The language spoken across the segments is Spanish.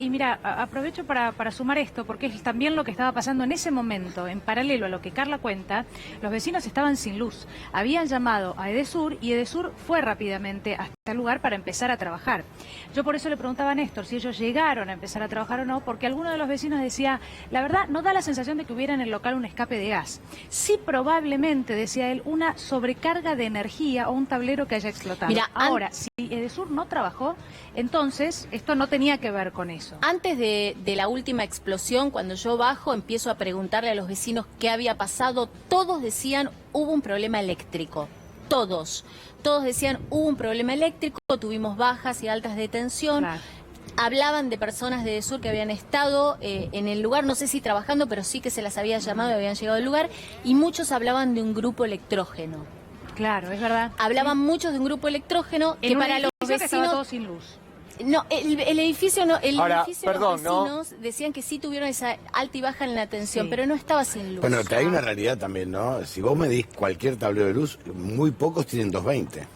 Y mira, aprovecho para sumar esto, porque es también lo que estaba pasando en ese momento, en paralelo a lo que Carla cuenta. Los vecinos estaban sin luz, habían llamado a Edesur y Edesur fue rápidamente hasta el lugar para empezar a trabajar. Yo por eso le preguntaba a Néstor si ellos llegaron a empezar a trabajar o no, porque alguno de los vecinos decía, la verdad no da la sensación de que hubiera en el local un escape de gas. Sí, probablemente, decía él, una sobrecarga de energía o un tablero que haya explotado. Mira, ahora, si Edesur no trabajó, entonces esto no tenía que ver con eso. Antes de la última explosión, cuando yo bajo, empiezo a preguntarle a los vecinos qué había pasado. Todos decían, hubo un problema eléctrico. Todos decían, hubo un problema eléctrico, tuvimos bajas y altas de tensión. Claro. Hablaban de personas de Edesur que habían estado en el lugar, no sé si trabajando, pero sí que se las había llamado y habían llegado al lugar. Y muchos hablaban de un grupo electrógeno. Claro, es verdad. Hablaban muchos de un grupo electrógeno que para los que estaba todo vecinos... sin luz. No, el edificio no, Ahora, edificio perdón, los vecinos decían que sí tuvieron esa alta y baja en la tensión, Sí. pero no estaba sin luz. Bueno, que hay una realidad también, ¿no? Si vos medís cualquier tablero de luz, muy pocos tienen 220.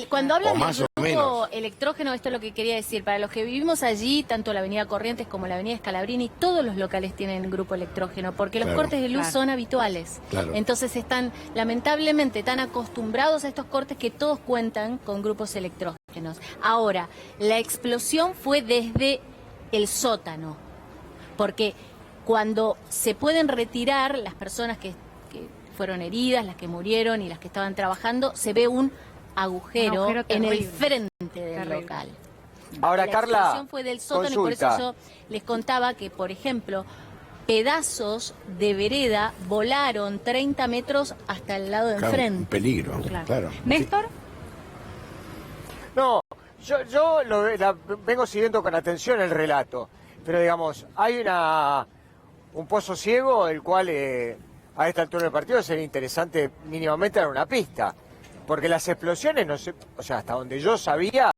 Cuando hablan O más del o grupo menos. electrógeno, esto es lo que quería decir. Para los que vivimos allí, tanto la avenida Corrientes como la avenida Scalabrini, todos los locales tienen grupo electrógeno, porque los Claro. cortes de luz Claro. son habituales. Claro. Entonces están, lamentablemente, tan acostumbrados a estos cortes que todos cuentan con grupos electrógenos. Ahora, la explosión fue desde el sótano, porque cuando se pueden retirar las personas que fueron heridas, las que murieron y las que estaban trabajando, se ve un agujero en el terrible. frente del Terrible. local. Ahora, La Carla, explosión fue del sótano y por consulta. eso yo les contaba que, por ejemplo, pedazos de vereda volaron 30 metros hasta el lado de Claro, un enfrente. peligro, claro. Néstor, No, yo vengo siguiendo con atención el relato, pero digamos, hay un pozo ciego, el cual a esta altura del partido sería interesante mínimamente dar una pista, porque las explosiones, o sea, hasta donde yo sabía,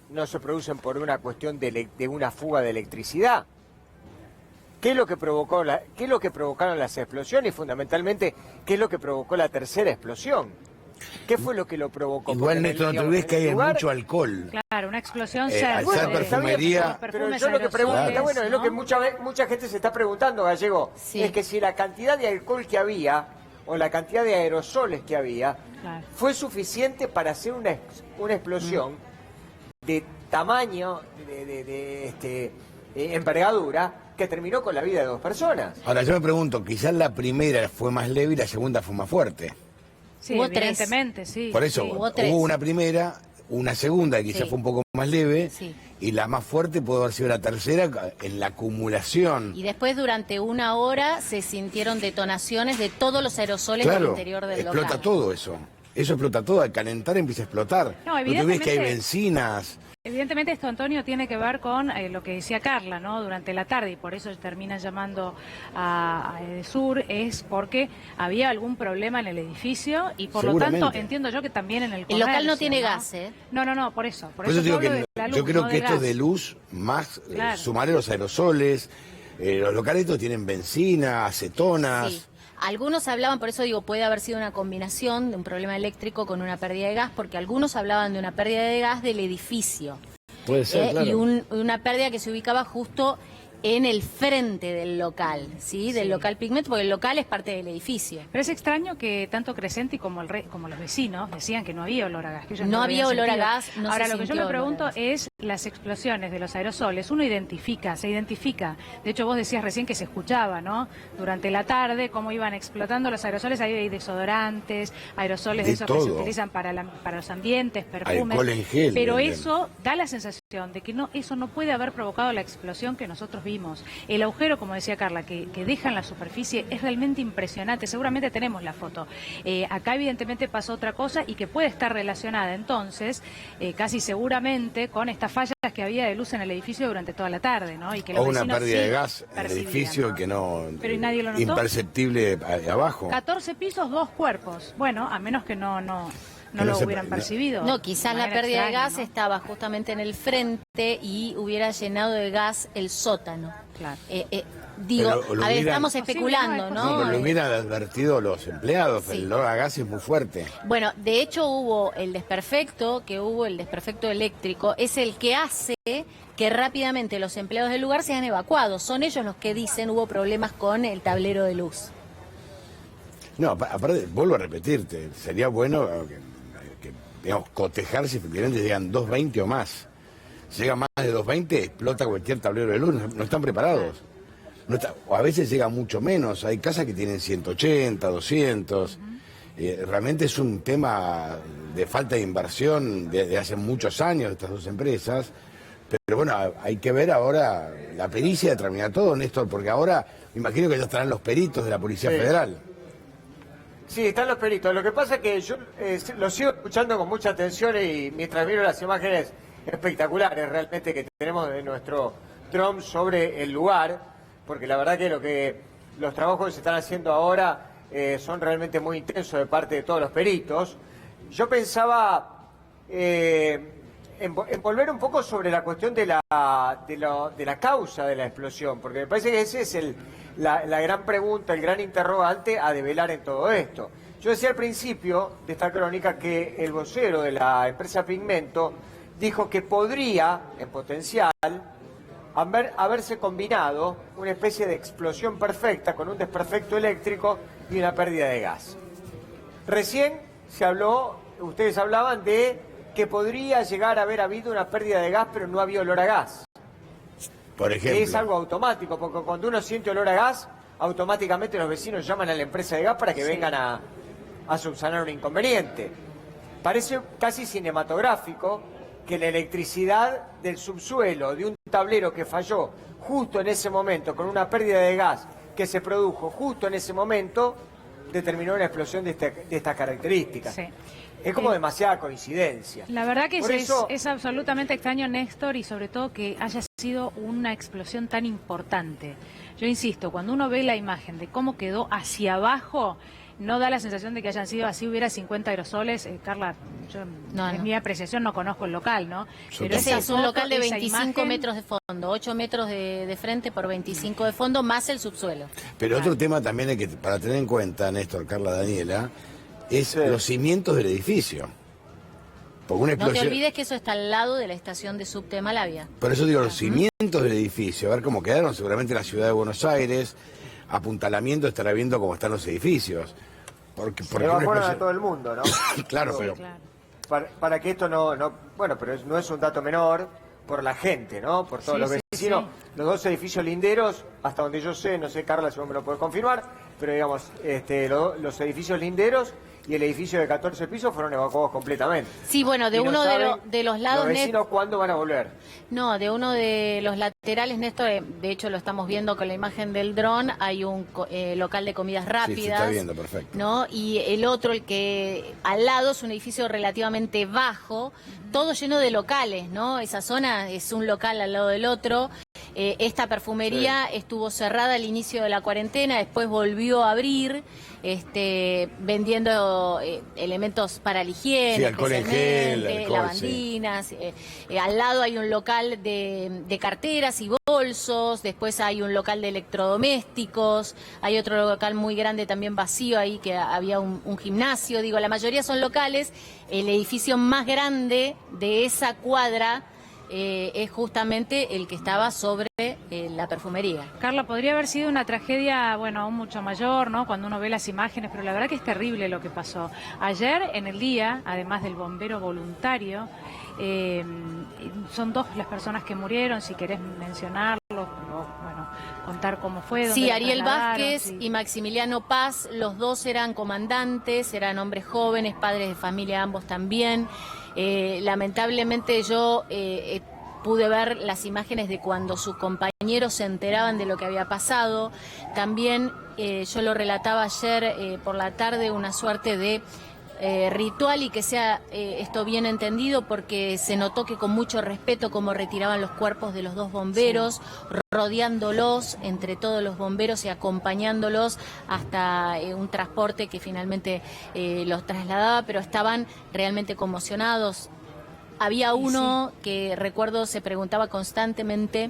no se producen por una cuestión de una fuga de electricidad. ¿Qué es lo que qué es lo que provocaron las explosiones y fundamentalmente qué es lo que provocó la tercera explosión? ¿Qué fue lo que lo provocó? Igual, Porque Néstor, no te digamos, olvides en que el hay lugar- mucho alcohol. claro, una explosión al cerca. ser Bueno, está bien, perfumería... pero yo lo que pregunto, aerosoles, está bueno, es lo que ¿no? mucha gente se está preguntando, Gallego, Sí. es que si la cantidad de alcohol que había o la cantidad de aerosoles que había Claro. fue suficiente para hacer una explosión de tamaño, de envergadura, que terminó con la vida de dos personas. Ahora, yo me pregunto, quizás la primera fue más leve y la segunda fue más fuerte. Sí, Hubo tres. evidentemente, sí. Por eso, Sí, hubo hubo tres. una primera, una segunda, que quizás Sí. fue un poco más leve, Sí. y la más fuerte pudo haber sido la tercera en la acumulación. Y después, durante una hora, se sintieron detonaciones de todos los aerosoles del Claro, interior del explota local. todo eso. Eso explota todo, al calentar empieza a explotar. No, tú ves que hay evidentemente- bencinas. Evidentemente esto, Antonio, tiene que ver con lo que decía Carla, ¿no? Durante la tarde, y por eso termina llamando a Edesur, es porque había algún problema en el edificio y por lo tanto Seguramente. entiendo yo que también en el El comercio, local no tiene ¿no? gas, ¿eh? No, por eso. Por eso yo digo hablo que de la luz, yo creo no que de esto gas. de luz, más Claro. sumaré los aerosoles, los locales estos tienen benzina, acetonas. Sí. Algunos hablaban, por eso digo, puede haber sido una combinación de un problema eléctrico con una pérdida de gas, porque algunos hablaban de una pérdida de gas del edificio. Puede ser, claro. Y una pérdida que se ubicaba justo en el frente del local, ¿sí? Del local Pigmento, porque el local es parte del edificio. Pero es extraño que tanto Crescenti como como los vecinos decían que no había olor a gas. Que ellos No lo había habían olor a sentido. gas, no Ahora, se lo que yo sintió me pregunto olor a gas. es las explosiones de los aerosoles. Uno se identifica. De hecho, vos decías recién que se escuchaba, ¿no? Durante la tarde, cómo iban explotando los aerosoles. Ahí hay desodorantes, aerosoles de De esos que se todo. utilizan para los ambientes, perfumes. Alcohol en gel, Pero venden. eso da la sensación de que eso no puede haber provocado la explosión que nosotros vimos. El agujero, como decía Carla, que deja en la superficie es realmente impresionante. Seguramente tenemos la foto. Acá evidentemente pasó otra cosa y que puede estar relacionada entonces, casi seguramente, con estas fallas que había de luz en el edificio durante toda la tarde, ¿no? Y que los O una vecinos pérdida sí de gas en el percibían, edificio ¿no? que no... Pero ¿y nadie lo notó? Imperceptible abajo. 14 pisos, 2 cuerpos. Bueno, a menos que no no lo hubieran percibido. No, quizás de la manera pérdida de extraña, gas ¿no? estaba justamente en el frente y hubiera llenado de gas el sótano. Claro. Digo, Pero lo a ver, hubieran- estamos especulando, Posible, ¿no? No, pero lo hubieran advertido los empleados, Sí. el olor a gas es muy fuerte. Bueno, de hecho hubo el desperfecto eléctrico, es el que hace que rápidamente los empleados del lugar sean evacuados. Son ellos los que dicen hubo problemas con el tablero de luz. No, aparte, vuelvo a repetirte, sería bueno digamos, cotejar si efectivamente llegan 220 o más. Si llega más de 220, explota cualquier tablero de luz, no están preparados. O a veces llega mucho menos, hay casas que tienen 180, 200. Realmente es un tema de falta de inversión de hace muchos años de estas dos empresas. Pero bueno, hay que ver ahora la pericia determina todo, Néstor, porque ahora me imagino que ya estarán los peritos de la Policía Sí. Federal. Sí, están los peritos. Lo que pasa es que yo lo sigo escuchando con mucha atención y mientras miro las imágenes espectaculares realmente que tenemos de nuestro dron sobre el lugar, porque la verdad que los trabajos que se están haciendo ahora son realmente muy intensos de parte de todos los peritos. Yo pensaba en volver un poco sobre la cuestión de la causa de la explosión, porque me parece que ese es la gran pregunta, el gran interrogante a develar en todo esto. Yo decía al principio de esta crónica que el vocero de la empresa Pigmento dijo que podría, en potencial, haberse combinado una especie de explosión perfecta con un desperfecto eléctrico y una pérdida de gas. Recién ustedes hablaban de que podría llegar a haber habido una pérdida de gas, pero no había olor a gas. Por ejemplo. Que es algo automático, porque cuando uno siente olor a gas, automáticamente los vecinos llaman a la empresa de gas para que vengan a subsanar un inconveniente. Parece casi cinematográfico que la electricidad del subsuelo de un tablero que falló justo en ese momento, con una pérdida de gas que se produjo justo en ese momento, determinó una explosión de estas características. Sí. Es como demasiada coincidencia. La verdad que Por eso- es absolutamente extraño, Néstor, y sobre todo que haya sido una explosión tan importante. Yo insisto, cuando uno ve la imagen de cómo quedó hacia abajo, no da la sensación de que hayan sido así, hubiera 50 aerosoles. Carla, yo en mi apreciación no conozco el local, ¿no? Pero Ese esa es un foto, local de esa 25 imagen, metros de fondo, 8 metros de frente por 25 de fondo, más el subsuelo. Pero otro tema también hay que, para tener en cuenta, Néstor, Carla, Daniela, es Sí. los cimientos del edificio. Porque una No te explosión... olvides que eso está al lado de la estación de subte de Malavia. Por eso digo, los cimientos del edificio, a ver cómo quedaron, seguramente en la ciudad de Buenos Aires, apuntalamiento estará viendo cómo están los edificios. Porque Se evacuaron una a explosión- todo el mundo, ¿no? Claro, pero claro. Para que esto bueno, pero no es un dato menor por la gente, ¿no? Por todos Sí, los sí, vecinos. sí. Los dos edificios linderos, hasta donde yo sé, no sé, Carla, si vos me lo podés confirmar, pero digamos, los edificios linderos y el edificio de 14 pisos fueron evacuados completamente. Sí, bueno, de Y no uno saben de los lados... los vecinos cuándo van a volver. No, de uno de los laterales, Néstor, de hecho lo estamos viendo con la imagen del dron, hay un local de comidas rápidas. Sí, se está viendo, perfecto. ¿No? Y el otro, el que al lado, es un edificio relativamente bajo, todo lleno de locales, ¿no? Esa zona es un local al lado del otro. Esta perfumería estuvo cerrada al inicio de la cuarentena, después volvió a abrir, vendiendo elementos para la higiene, Sí, alcohol en gel, especialmente, alcohol, lavandinas. Al lado hay un local de carteras y bolsos, después hay un local de electrodomésticos, hay otro local muy grande también vacío ahí que había un gimnasio. Digo, la mayoría son locales. El edificio más grande de esa cuadra es justamente el que estaba sobre la perfumería. Carla, podría haber sido una tragedia, bueno, aún mucho mayor, ¿no? Cuando uno ve las imágenes, pero la verdad que es terrible lo que pasó. Ayer, en el día, además del bombero voluntario, son dos las personas que murieron, si querés mencionarlo, o, bueno, contar cómo fue. dónde Sí, los Ariel trasladaron, Vázquez sí. y Maximiliano Paz, los dos eran comandantes, eran hombres jóvenes, padres de familia ambos también. Lamentablemente yo pude ver las imágenes de cuando sus compañeros se enteraban de lo que había pasado. También yo lo relataba ayer por la tarde, una suerte de ritual y que sea esto bien entendido, porque se notó que con mucho respeto como retiraban los cuerpos de los dos bomberos, rodeándolos entre todos los bomberos y acompañándolos hasta un transporte que finalmente los trasladaba, pero estaban realmente conmocionados. Había uno que recuerdo se preguntaba constantemente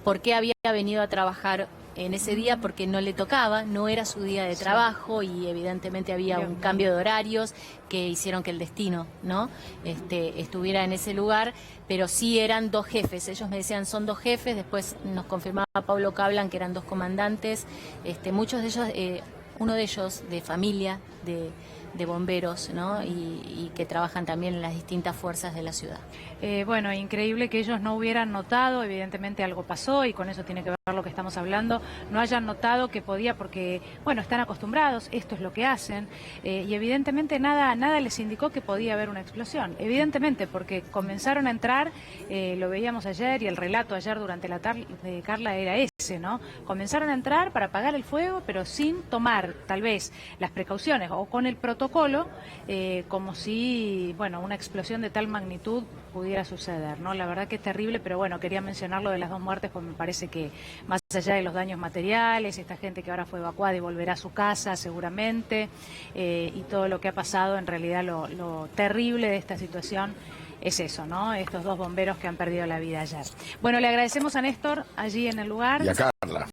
por qué había venido a trabajar en ese día, porque no le tocaba, no era su día de trabajo y evidentemente había un cambio de horarios que hicieron que el destino, ¿no? Estuviera en ese lugar, pero sí eran dos jefes. Ellos me decían son dos jefes, después nos confirmaba Pablo Cablan que eran dos comandantes, muchos de ellos, uno de ellos de familia de bomberos, ¿no? Y que trabajan también en las distintas fuerzas de la ciudad. Bueno, increíble que ellos no hubieran notado, evidentemente algo pasó y con eso tiene que ver lo que estamos hablando, no hayan notado que podía, porque, bueno, están acostumbrados, esto es lo que hacen, y evidentemente nada les indicó que podía haber una explosión, evidentemente, porque comenzaron a entrar, lo veíamos ayer y el relato ayer durante la tarde de Carla era ese, ¿no? Comenzaron a entrar para apagar el fuego, pero sin tomar tal vez las precauciones o con el protocolo, como si, bueno, una explosión de tal magnitud pudiera suceder, ¿no? La verdad que es terrible, pero bueno, quería mencionar lo de las dos muertes, porque me parece que más allá de los daños materiales, esta gente que ahora fue evacuada y volverá a su casa seguramente, y todo lo que ha pasado, en realidad lo terrible de esta situación es eso, ¿no? Estos dos bomberos que han perdido la vida ayer. Bueno, le agradecemos a Néstor allí en el lugar. Y a Carla.